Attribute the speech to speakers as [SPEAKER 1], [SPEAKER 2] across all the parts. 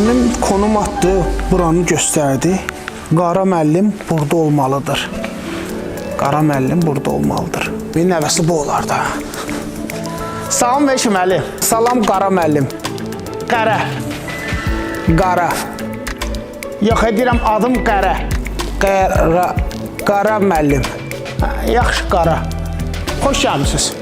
[SPEAKER 1] Əmim konum atdı, buranı göstərdi. Qara müəllim burada olmalıdır. Qara müəllim burada olmalıdır. Bir nəvəsi bu olar da. Salam və şiməli. Salam Qara müəllim. Qara. Qara. Yox, deyirəm adım Qara. Qara müəllim. Yaxşı, Qara. Xoş gəlmisiniz.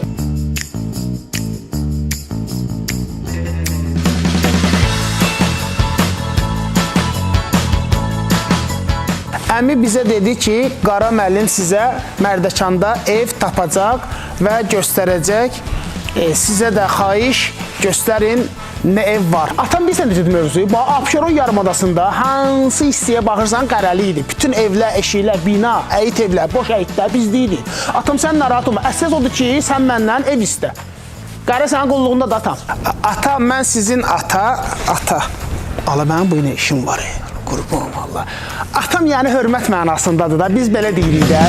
[SPEAKER 1] Əmi bizə dedi ki, Qara müəllim sizə Mərdəkanda ev tapacaq və göstərəcək. Sizə də xahiş göstərin nə ev var. Atam bilsən necədir mövzuyu? Abşeron yarımadasında hansı hissəyə baxırsan qərəli idi. Bütün evlər, eşiklər, bina, əyit evlər, boş əyitlər bizdə idi. Atam sən narahat olma. Əsas odur ki, sən məndən ev istə. Qara sənin qulluğunda da atam. Ata, mən sizin ata. Ala, mənim bu yine işim var. Qurban Allah. Atam yəni hörmət mənasındadır da. Biz belə deyirik də.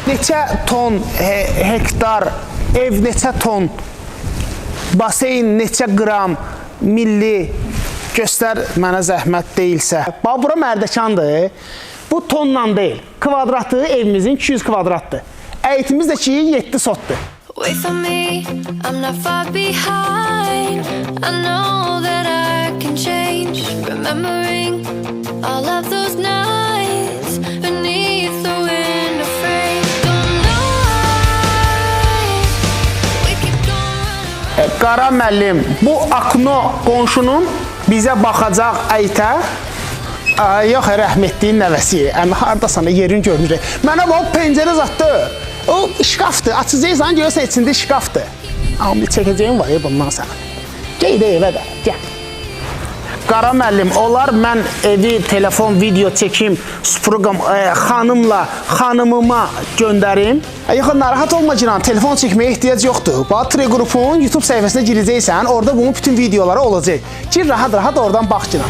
[SPEAKER 1] Neçə ton, hektar, ev neçə ton, baseyn neçə qram, milli, göstər mənə zəhmət deyilsə. Bax, bura Mərdəkandır. Bu tonla deyil. Kvadratı evimizin 200 kvadratdır. Əyitimiz də ki 7 sotdur.
[SPEAKER 2] Wait for me, I'm not far behind. I know that I can change. Remembering all of those nights beneath the window frame.
[SPEAKER 1] Qara müəllim, bu Akno qonşunun bizə baxacaq əytə. Yox, rəhmətliyin nəvəsi. Əmi, haradasan, yerin görmürək. Mənə bax, pəncərə zatdı. O, şkafdır. Açacaqsan, görürsən, içində şkafdır. Amma çəkəcəyim var, bundan sənə. Gəy də evə də, gəl. Qara müəllim, olar mən evi, telefon, video çəkim, süpürgam, xanımıma göndərim. Yox, narahat olma Cinan, telefon çəkməyə ehtiyac yoxdur. Bax, Tre qrupun YouTube səhifəsinə girəcəksən, orada bunun bütün videoları olacaq. Gir, rahat oradan bax Cinan.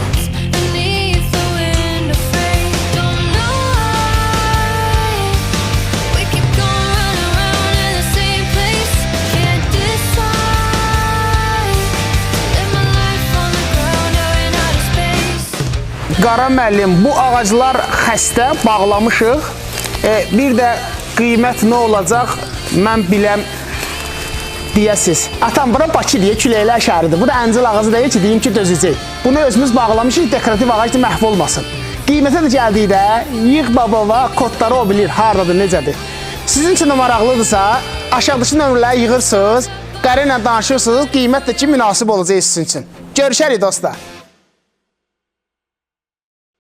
[SPEAKER 1] Qara müəllim, bu ağaclar xəstə, bağlamışıq. Bir də qiymət nə olacaq, mən biləm deyəsiz. Atam, bura Bakı deyə küləklər şəhəridir. Bu da əncil ağacı deyir ki, deyim ki, dözəcək. Bunu özümüz bağlamışıq, dekorativ ağac məhv olmasın. Qiymətə də gəldikdə, yığ babava, kodları o bilir, haradadır, necədir. Sizin üçün də maraqlıdırsa, aşağıdakı nömrələri yığırsınız, Qara ilə danışırsınız, qiymət də ki, münasib olacaq sizin üçün. Görüşərik dostlar.